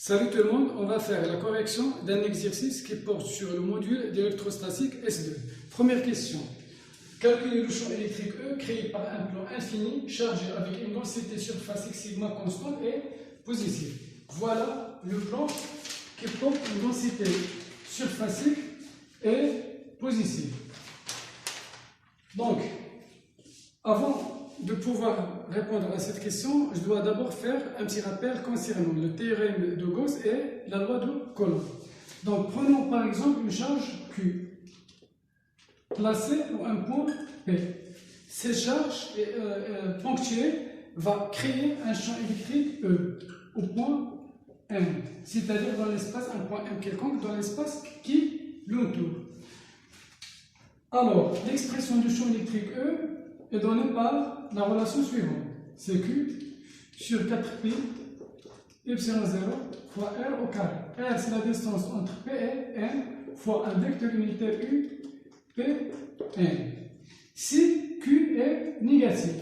Salut tout le monde, on va faire la correction d'un exercice qui porte sur le module d'électrostatique S2. Première question. Calculer le champ électrique E créé par un plan infini chargé avec une densité surfacique sigma constante et positive. Voilà le plan qui porte une densité surfacique et positive. Donc, avant de pouvoir répondre à cette question, je dois d'abord faire un petit rappel concernant le théorème de Gauss et la loi de Coulomb. Donc, prenons par exemple une charge Q placée à un point P. Cette charge ponctuée va créer un champ électrique E au point M, c'est-à-dire dans l'espace, un point M quelconque dans l'espace qui l'entoure. Alors, l'expression du champ électrique E est donnée par la relation suivante. C'est Q sur 4pi epsilon 0 fois R au carré. R, c'est la distance entre P et M fois un vecteur unitaire U, P, N. Si Q est négatif,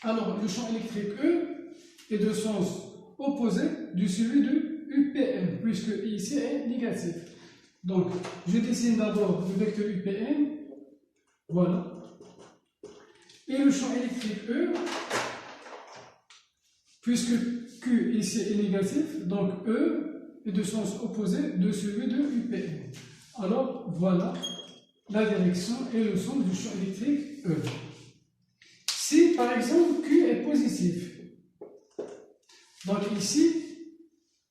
alors le champ électrique E est de sens opposé de celui de UPN, puisque ici est négatif. Donc, je dessine d'abord le vecteur UPN. Voilà. Et le champ électrique E, puisque Q ici est négatif, donc E est de sens opposé de celui de UPN. Alors, voilà la direction et le sens du champ électrique E. Si, par exemple, Q est positif, donc ici,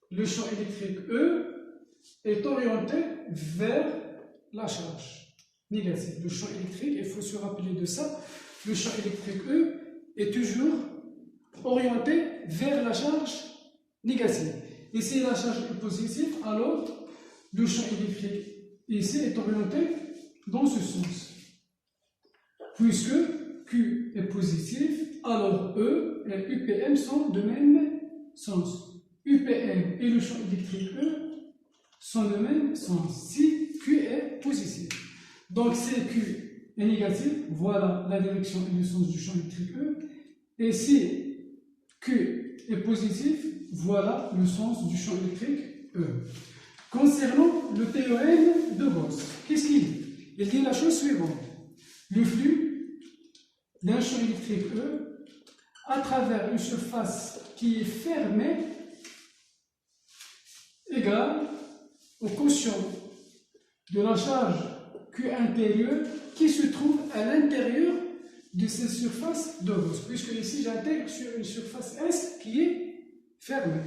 le champ électrique E est orienté vers la charge négative. Le champ électrique, il faut se rappeler de ça, le champ électrique E est toujours orienté vers la charge négative. Et si la charge est positive, alors le champ électrique ici est orienté dans ce sens. Puisque Q est positif, alors E et UPM sont de même sens. UPM et le champ électrique E sont de même sens si Q est positif. Donc si Q est négatif, voilà la direction et le sens du champ électrique E. Et si Q est positif, voilà le sens du champ électrique E. Concernant le théorème de Gauss, qu'est-ce qu'il dit? Il dit la chose suivante. Le flux d'un champ électrique E à travers une surface qui est fermée égale au quotient de la charge Q intérieure qui se trouve à l'intérieur de cette surface de Gauss, puisque ici j'intègre sur une surface S qui est fermée.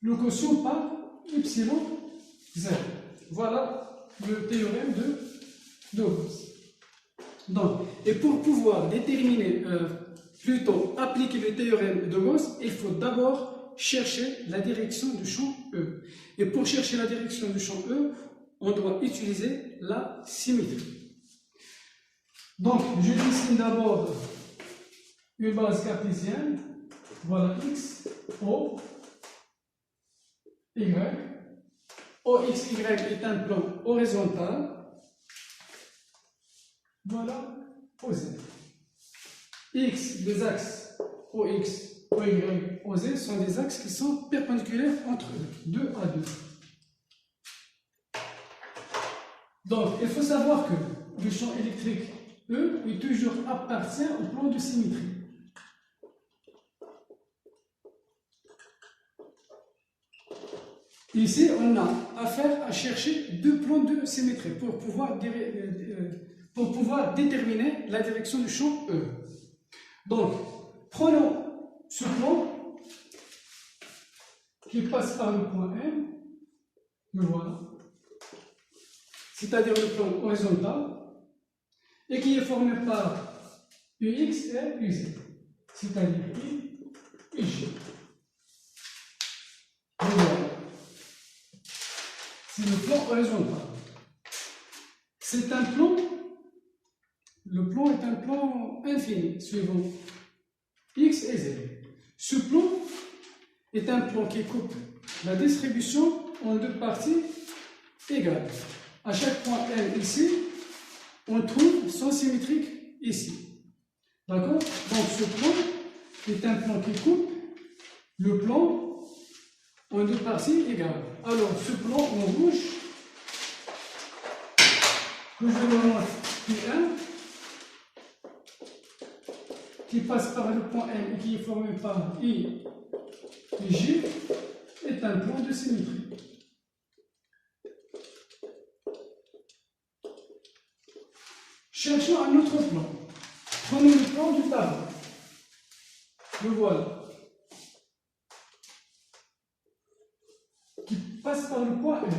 Le quotient par epsilon 0. Voilà le théorème de Gauss. Donc, et pour pouvoir déterminer, plutôt appliquer le théorème de Gauss, il faut d'abord chercher la direction du champ E. Et pour chercher la direction du champ E, on doit utiliser la symétrie. Donc, je dessine d'abord une base cartésienne. Voilà X, O, Y. OX, Y est un plan horizontal. Voilà, OZ. X, les axes OX, OY, OZ sont des axes qui sont perpendiculaires entre eux, 2 à 2. Donc, il faut savoir que le champ électrique E est toujours appartient au plan de symétrie. Ici, on a affaire à chercher deux plans de symétrie pour pouvoir déterminer la direction du champ E. Donc, prenons ce plan qui passe par le point M, le voilà, c'est-à-dire le plan horizontal, et qui est formé par UX et UZ, c'est-à-dire I et J. Voilà. C'est le plan horizontal. C'est un plan, le plan est un plan infini, suivant X et Z. Ce plan est un plan qui coupe la distribution en deux parties égales. À chaque point M ici, on trouve son symétrique ici. D'accord? Donc ce plan est un plan qui coupe le plan en deux parties égales. Alors, ce plan en rouge, que je le montre P1, qui passe par le point M et qui est formé par I et J, est un plan de symétrie. Cherchons un autre plan. Prenons le plan du tableau. Le voilà. Qui passe par le point M.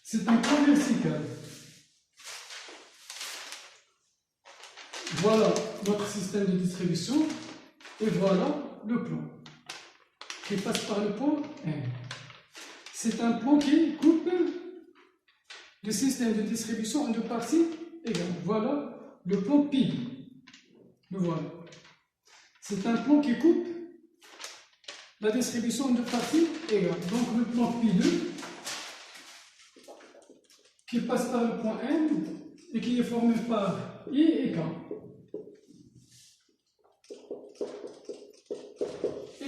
C'est un plan vertical. Voilà notre système de distribution. Et voilà le plan qui passe par le point M. C'est un plan qui coupe le système de distribution en deux parties égales. Voilà le plan pi. Le voilà. C'est un plan qui coupe la distribution en deux parties égales. Donc le plan pi2 qui passe par le point M et qui est formé par I et K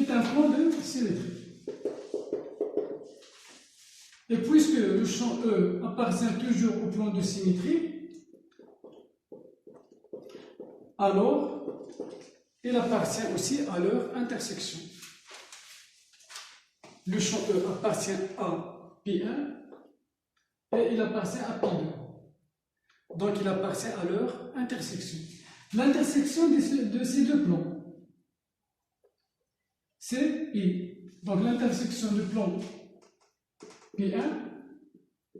est un plan de symétrie. Et puisque le champ E appartient toujours au plan de symétrie, alors il appartient aussi à leur intersection. Le champ E appartient à P1 et il appartient à P2. Donc il appartient à leur intersection. L'intersection de ces deux plans, c'est I. Donc l'intersection du plan P1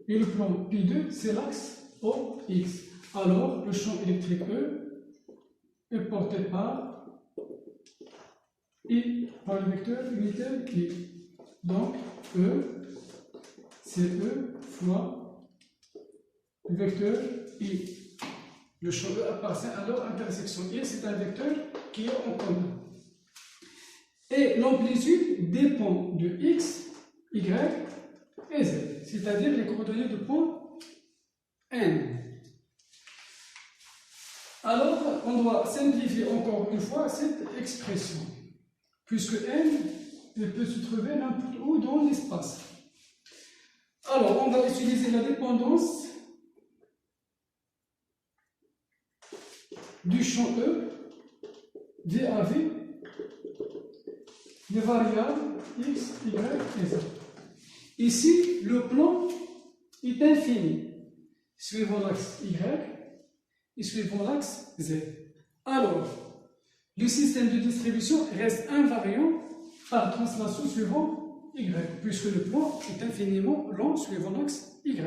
et le plan P2, c'est l'axe OX. Alors le champ électrique E est porté par I, par le vecteur unitaire I. Donc E, c'est E fois le vecteur I. Le champ E appartient à leur intersection. I, c'est un vecteur qui est en commun. Et l'amplitude dépend de X, Y et Z, c'est-à-dire les coordonnées du point N. Alors, on doit simplifier encore une fois cette expression, puisque N peut se trouver n'importe où dans l'espace. Alors, on va utiliser la dépendance du champ E, VAV, des variables X, Y et Z. Ici, le plan est infini, suivant l'axe Y et suivant l'axe Z. Alors, le système de distribution reste invariant par translation suivant Y, puisque le plan est infiniment long suivant l'axe Y.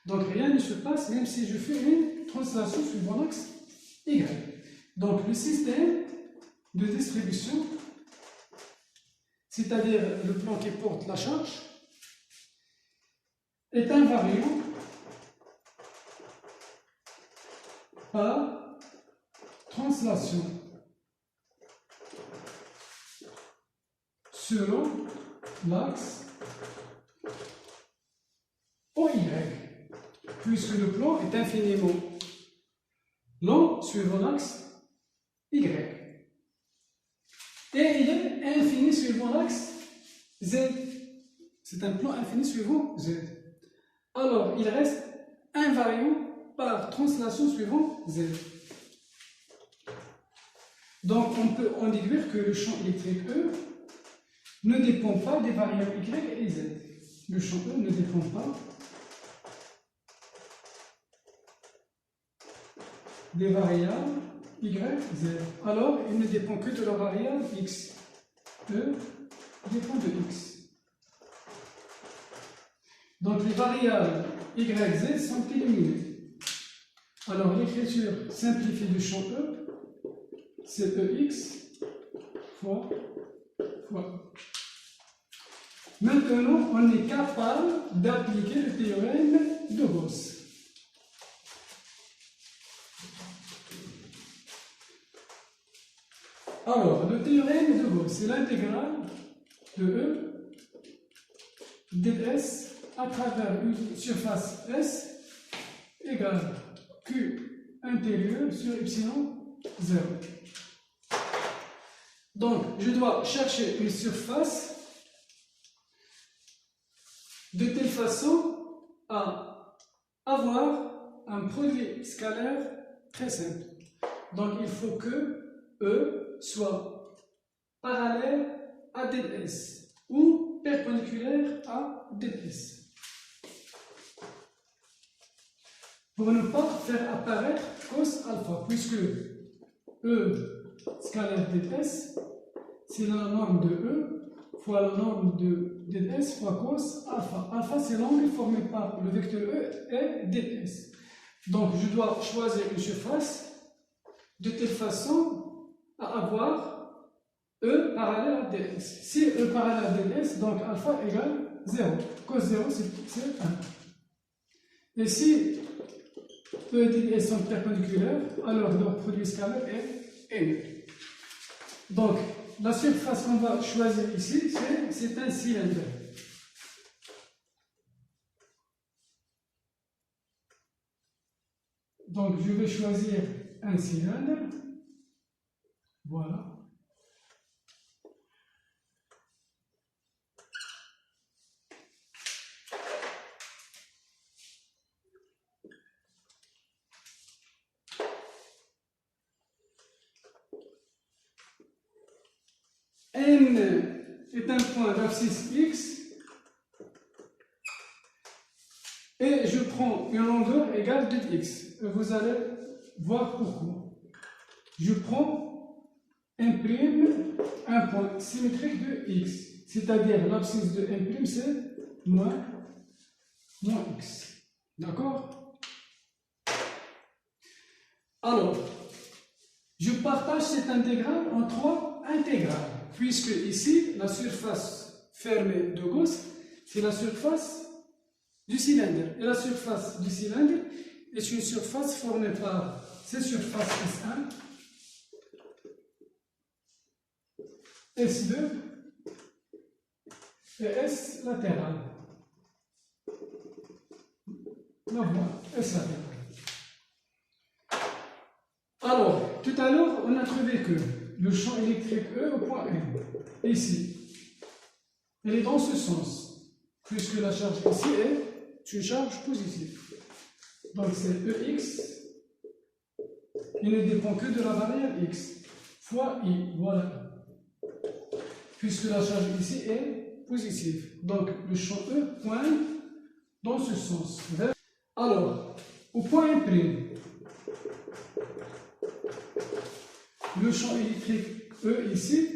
Donc, rien ne se passe même si je fais une translation suivant l'axe Y. Donc, le système de distribution, c'est-à-dire le plan qui porte la charge, est invariant par translation selon l'axe OY, puisque le plan est infiniment long suivant l'axe Y. Et il est infini suivant l'axe Z. C'est un plan infini suivant Z. Alors, il reste invariant par translation suivant Z. Donc, on peut en déduire que le champ électrique E ne dépend pas des variables Y et Z. Le champ E ne dépend pas des variables Y, Z. Alors, il ne dépend que de la variable X. E dépend de X. Donc, les variables Y, Z sont éliminées. Alors, l'écriture simplifiée du champ E, c'est EX fois. Maintenant, on est capable d'appliquer le théorème de Gauss. Alors, le théorème de Gauss, c'est l'intégrale de E ds à travers une surface S égale Q intérieur sur epsilon 0. Donc, je dois chercher une surface de telle façon à avoir un produit scalaire très simple. Donc il faut que E soit parallèle à ds ou perpendiculaire à ds. Pour ne pas faire apparaître cos alpha, puisque E scalaire ds, c'est la norme de E fois la norme de ds fois cos alpha. Alpha, c'est l'angle formé par le vecteur E et ds. Donc, je dois choisir une surface de telle façon à avoir E parallèle à ds. Si E parallèle à ds, donc alpha égale 0. Cos 0, c'est 1. Et si E et ds sont perpendiculaires, alors leur produit scalaire est nul. Donc, la surface qu'on va choisir ici, c'est un cylindre. Donc, je vais choisir un cylindre. Voilà. N est un point d'abscisse X et je prends une longueur égale de X. Vous allez voir pourquoi. Je prends un point symétrique de X, c'est-à-dire l'abscisse de M', c'est moins X. D'accord? Alors, je partage cette intégrale en trois intégrales. Puisque ici, la surface fermée de Gauss, c'est la surface du cylindre. Et la surface du cylindre est une surface formée par ces surfaces S1, S2 et S latéral. La voie S latéral. Alors, tout à l'heure, on a trouvé que le champ électrique E au point M, ici, elle est dans ce sens, puisque la charge ici est une charge positive. Donc c'est EX, il ne dépend que de la variable X, fois I, voilà. Puisque la charge ici est positive. Donc le champ E pointe dans ce sens. Alors, au point M', le champ électrique E ici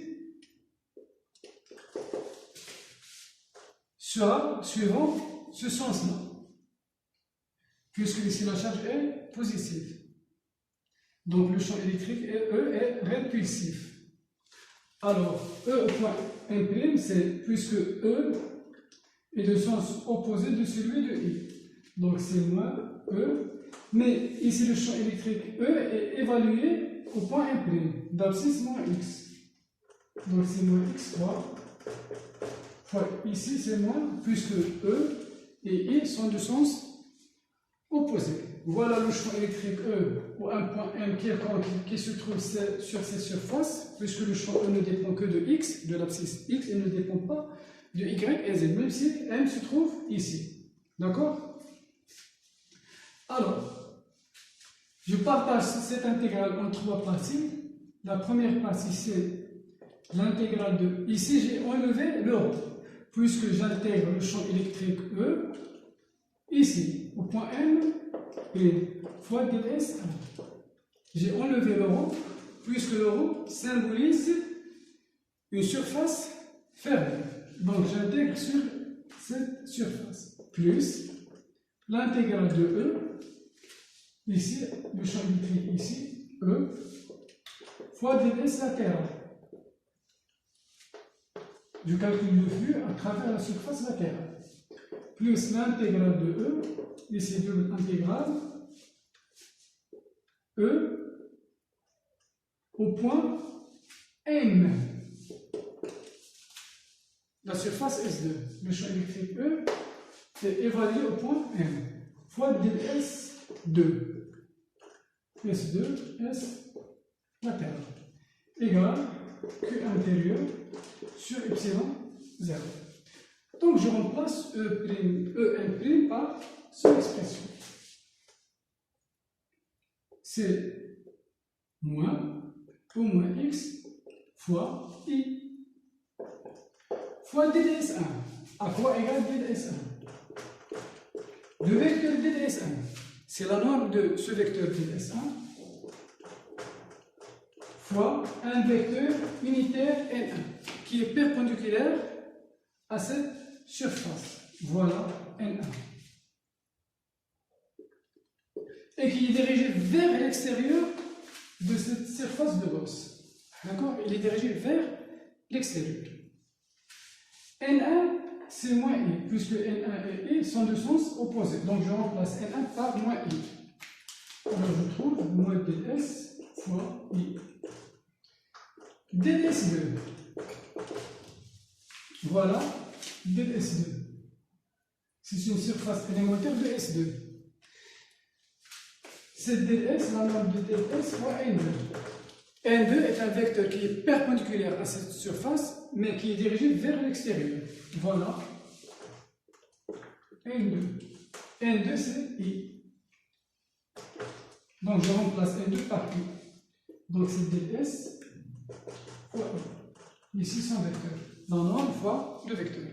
sera suivant ce sens-là, puisque ici la charge est positive. Donc le champ électrique E est répulsif. Alors, E au point M', c'est puisque E est de sens opposé de celui de I. Donc c'est moins E, mais ici le champ électrique E est évalué au point M', d'abscisse moins X. Donc c'est moins X fois ici c'est moins, puisque E et I sont de sens opposé. Voilà le champ électrique E ou un point M qui se trouve sur ces surfaces, puisque le champ E ne dépend que de X, de l'abscisse X, et ne dépend pas de Y et Z, même si M se trouve ici. D'accord? Alors, je partage cette intégrale en trois parties. La première partie, c'est l'intégrale de... Ici, j'ai enlevé le rho, puisque j'intègre le champ électrique E, ici, au point M, et fois ds. J'ai enlevé le rho, puisque le rho symbolise une surface fermée. Donc, j'intègre sur cette surface, plus l'intégrale de E, ici, le champ électrique ici, E, fois ds latéral. Je calcule le flux à travers la surface latérale. Plus l'intégrale de E, ici double intégrale, E au point M. La surface S2, le champ électrique E, est évalué au point M, fois ds2. S2, S latéral, égale Q intérieur sur epsilon 0. Donc je remplace En' par cette expression. C'est moins O moins X fois I fois DDS1. À quoi égale DDS1? Le vecteur DDS1, c'est la norme de ce vecteur DDS1 fois un vecteur unitaire N1 qui est perpendiculaire à cette surface. Voilà N1. Et qui est dirigé vers l'extérieur de cette surface de Gauss. D'accord? Il est dirigé vers l'extérieur. N1, c'est moins I, puisque N1 et I sont de sens opposés. Donc je remplace N1 par moins I. Alors je trouve moins ds fois I. ds2. Voilà ds2. C'est une surface élémentaire de S2. C'est ds, la norme de ds fois N2. N2 est un vecteur qui est perpendiculaire à cette surface, mais qui est dirigé vers l'extérieur. Voilà. N2. N2, c'est I. Donc, je remplace N2 par I. Donc, c'est ds fois I. Ici, c'est un vecteur. La norme fois le vecteur.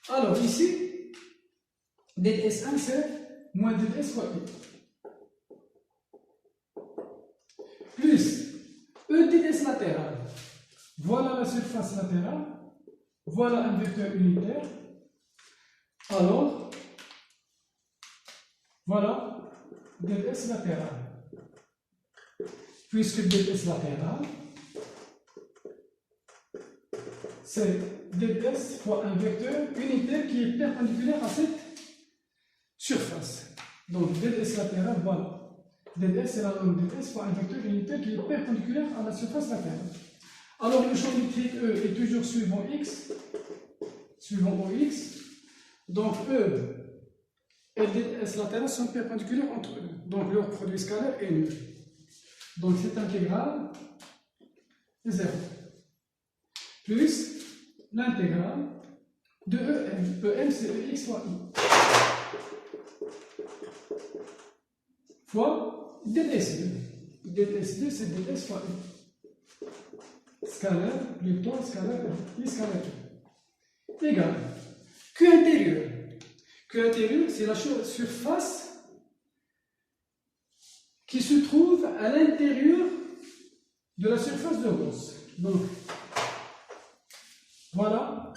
Alors, ici, ds1, c'est moins ds fois I. Plus EDS latéral. Voilà la surface latérale. Voilà un vecteur unitaire. Alors, voilà ds latéral. Puisque ds latéral, c'est ds fois un vecteur unitaire qui est perpendiculaire à cette surface. Donc ds latéral, voilà. ds, c'est la norme ds fois un vecteur unitaire qui est perpendiculaire à la surface latérale. Alors le champ électrique E est toujours suivant X, suivant OX. Donc E et ds latérales sont perpendiculaires entre eux. Donc leur produit scalaire est nul. Donc cette intégrale est 0. Plus l'intégrale de EM. EM, c'est EX fois I. Fois ds2. ds2, c'est ds fois I. Scalaire, plutôt scalaire, I scalaire. Égal. Q intérieur. Q intérieur, c'est la surface qui se trouve à l'intérieur de la surface de Gauss. Donc, voilà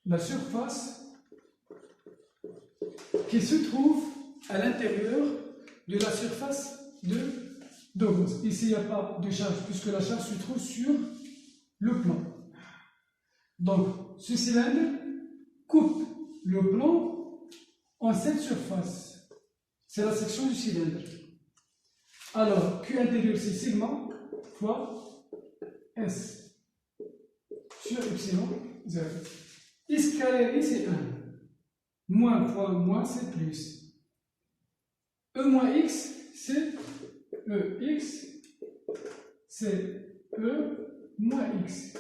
la surface qui se trouve à l'intérieur de la surface de Gauss. Ici, il n'y a pas de charge, puisque la charge se trouve sur le plan. Donc, ce cylindre coupe le plan en cette surface. C'est la section du cylindre. Alors, Q intérieur, c'est sigma fois S sur epsilon 0. I scalaire I, c'est 1. Moins fois moins, c'est plus. E moins X, c'est EX, c'est E moins X.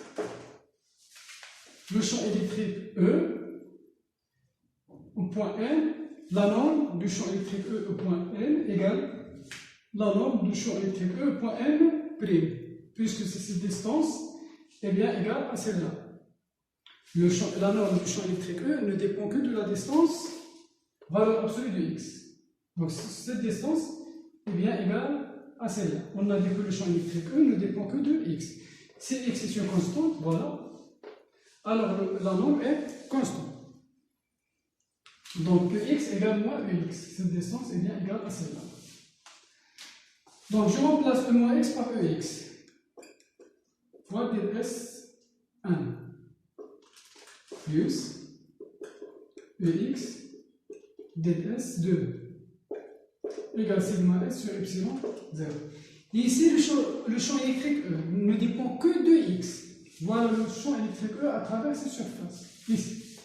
Le champ électrique E au point N, la norme du champ électrique E au point N égale la norme du champ électrique E au point N prime, puisque c'est cette distance est bien égale à celle-là. La norme du champ électrique E ne dépend que de la distance valeur absolue de X. Donc cette distance est bien égale à celle-là. On a dit que le champ électrique E ne dépend que de X. Si X est une constante, voilà, alors la norme est constante. Donc X égale moins EX. Cette distance est bien égale à celle-là. Donc je remplace E moins X par EX fois ds1 plus EX ds2 égale sigma S sur epsilon 0. Et ici, le champ électrique E ne dépend que de X. Voilà le champ électrique E à travers cette surface. Ici.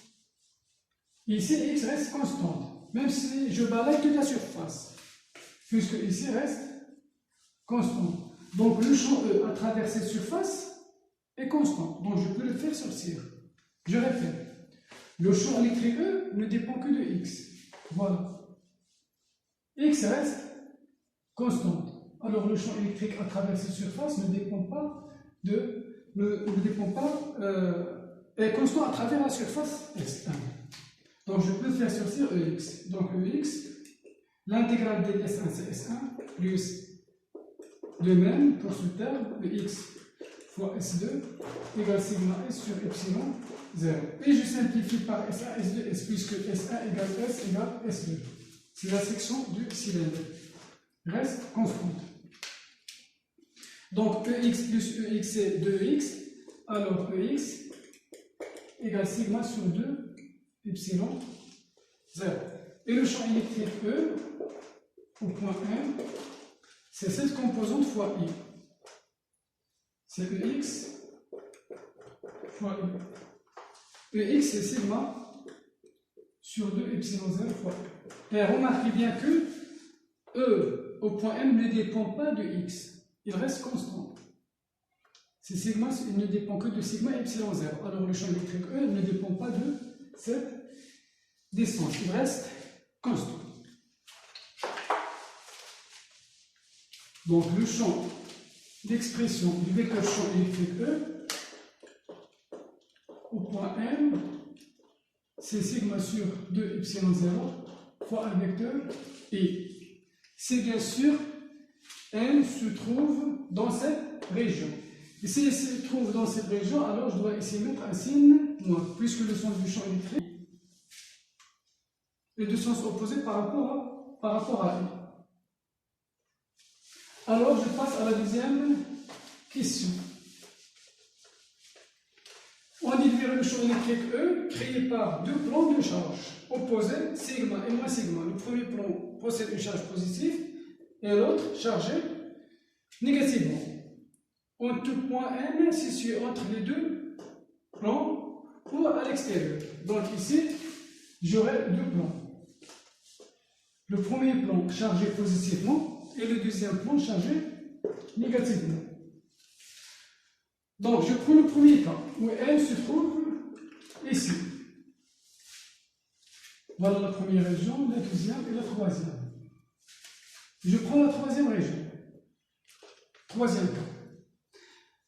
Ici, X reste constante, même si je balaye toute la surface, puisque ici reste constant. Donc le champ E à travers cette surface est constant. Donc je peux le faire sortir. Je répète. Le champ électrique E ne dépend que de X. Voilà. X reste constante. Alors le champ électrique à travers cette surface ne dépend pas est constant à travers la surface S1. Donc je peux faire sortir EX. Donc EX, l'intégrale de S1 c'est S1 plus de même pour ce terme, EX fois S2 égale sigma S sur epsilon 0. Et je simplifie par S1, S2, S puisque S1 égale S égale S2. C'est la section du cylindre. Reste constante. Donc EX plus EX c'est 2X. Alors EX égale sigma sur 2 epsilon 0. Et le champ électrique E au point M, c'est cette composante fois I. C'est EX fois I. EX c'est sigma sur 2 epsilon 0 fois I. Et remarquez bien que E au point M ne dépend pas de X. Il reste constant. C'est sigma, il ne dépend que de sigma epsilon 0. Alors le champ électrique E ne dépend pas de cette distance. Il reste constant. Donc le champ d'expression du vecteur champ électrique E au point M, c'est sigma sur 2 epsilon 0 fois un vecteur I. C'est bien sûr M se trouve dans cette région. Et s'il se trouve dans cette région, alors je dois ici mettre un signe moins, puisque le sens du champ électrique est de sens opposé par rapport à I. Alors je passe à la deuxième question. On déduit le champ électrique E créé par deux plans de charge opposés, sigma et moins sigma. Le premier plan possède une charge positive et l'autre chargé négativement. En tout point N situé entre les deux plans ou à l'extérieur. Donc ici, j'aurai deux plans. Le premier plan chargé positivement et le deuxième plan chargé négativement. Donc je prends le premier cas où N se trouve ici. Voilà la première région, la deuxième et la troisième. Je prends la troisième région. Troisième cas.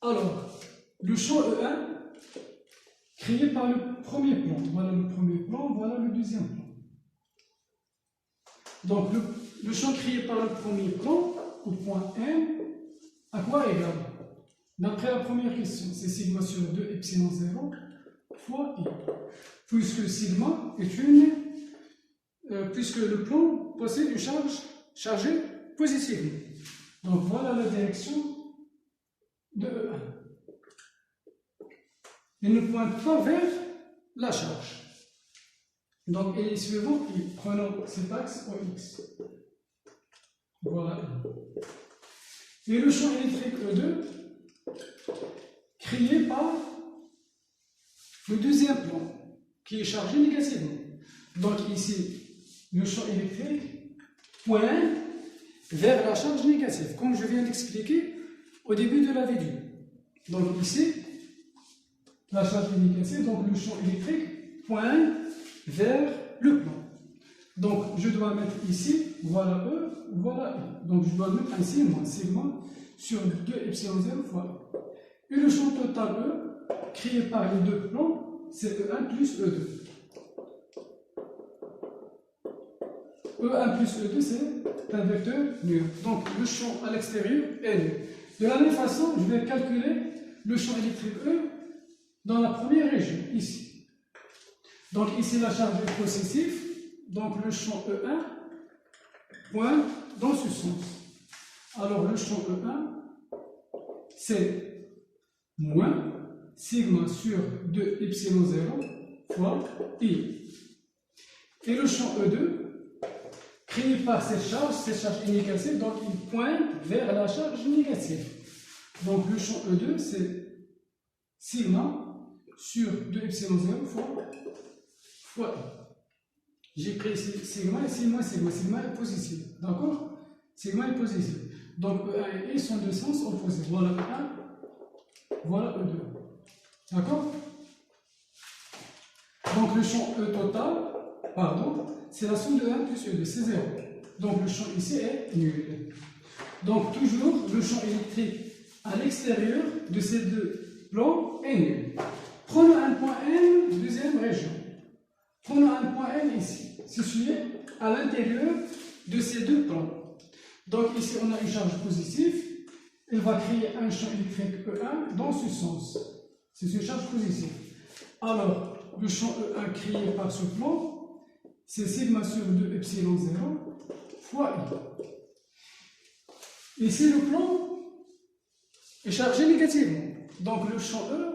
Alors, le champ E1 créé par le premier plan. Voilà le premier plan, voilà le deuxième plan. Donc, le champ créé par le premier plan, au point M, à quoi égal? D'après la première question, c'est sigma sur 2 epsilon 0 fois I. Puisque sigma est puisque le plan possède une charge chargée positivement. Donc voilà la direction de E1. Il ne pointe pas vers la charge. Donc il est suivant, prenons cet axe OX. Voilà. Et le champ électrique E2, créé par le deuxième plan, qui est chargé négativement. Donc ici, le champ électrique pointe vers la charge négative, comme je viens d'expliquer au début de la vidéo. Donc ici, la charge est négative, donc le champ électrique pointe vers le plan. Donc je dois mettre ici, voilà E, voilà I. Donc je dois mettre un signe, sigma sur 2 epsilon 0 fois E. Et le champ total E, créé par les deux plans, c'est E1 plus E2. E1 plus E2, c'est un vecteur nul. Donc le champ à l'extérieur est nul. De la même façon, je vais calculer le champ électrique E dans la première région, ici. Donc ici, la charge est positive. Donc le champ E1 pointe dans ce sens. Alors le champ E1, c'est moins sigma sur 2 epsilon 0 fois I. Et le champ E2, créé par cette charge est négative, donc il pointe vers la charge négative. Donc le champ E2, c'est sigma sur 2 epsilon 0 fois I. J'ai pris ici sigma et ici moins sigma. Sigma est positif. D'accord? Sigma est positif. Donc E1 et I sont de sens opposés. Voilà E1, voilà E2. D'accord? Donc le champ E total, pardon, c'est la somme de 1 plus E2, c'est 0. Donc le champ ici est nul. Donc toujours le champ électrique à l'extérieur de ces deux plans est nul. Prenons un point N, deuxième région. Prenons un point N ici, situé à l'intérieur de ces deux plans. Donc ici on a une charge positive, elle va créer un champ électrique E1 dans ce sens. C'est une charge positive. Alors, le champ E1 créé par ce plan, c'est sigma sur 2 epsilon 0 fois I. Ici, le plan est chargé négativement. Donc, le champ E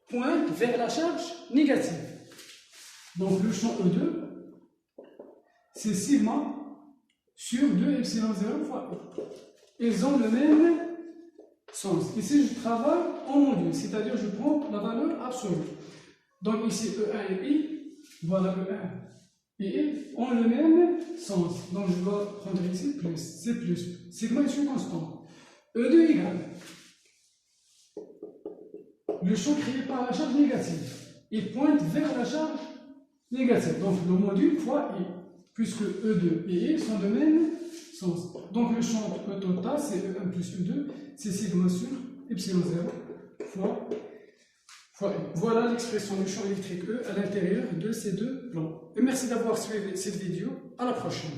pointe vers la charge négative. Donc, le champ E2, c'est sigma sur 2 epsilon 0 fois I. Ils ont le même sens. Ici, je travaille en module, c'est-à-dire je prends la valeur absolue. Donc ici, E1 et I, voilà E1 et I ont le même sens. Donc je dois prendre ici plus, c'est plus. Sigma est une constante. E2 égale le champ créé par la charge négative. Il pointe vers la charge négative. Donc le module fois I, puisque E2 et I sont de même sens. Donc le champ E total, c'est E1 plus E2, c'est sigma sur epsilon 0 fois I. Voilà l'expression du champ électrique E à l'intérieur de ces deux plans. Et merci d'avoir suivi cette vidéo. À la prochaine.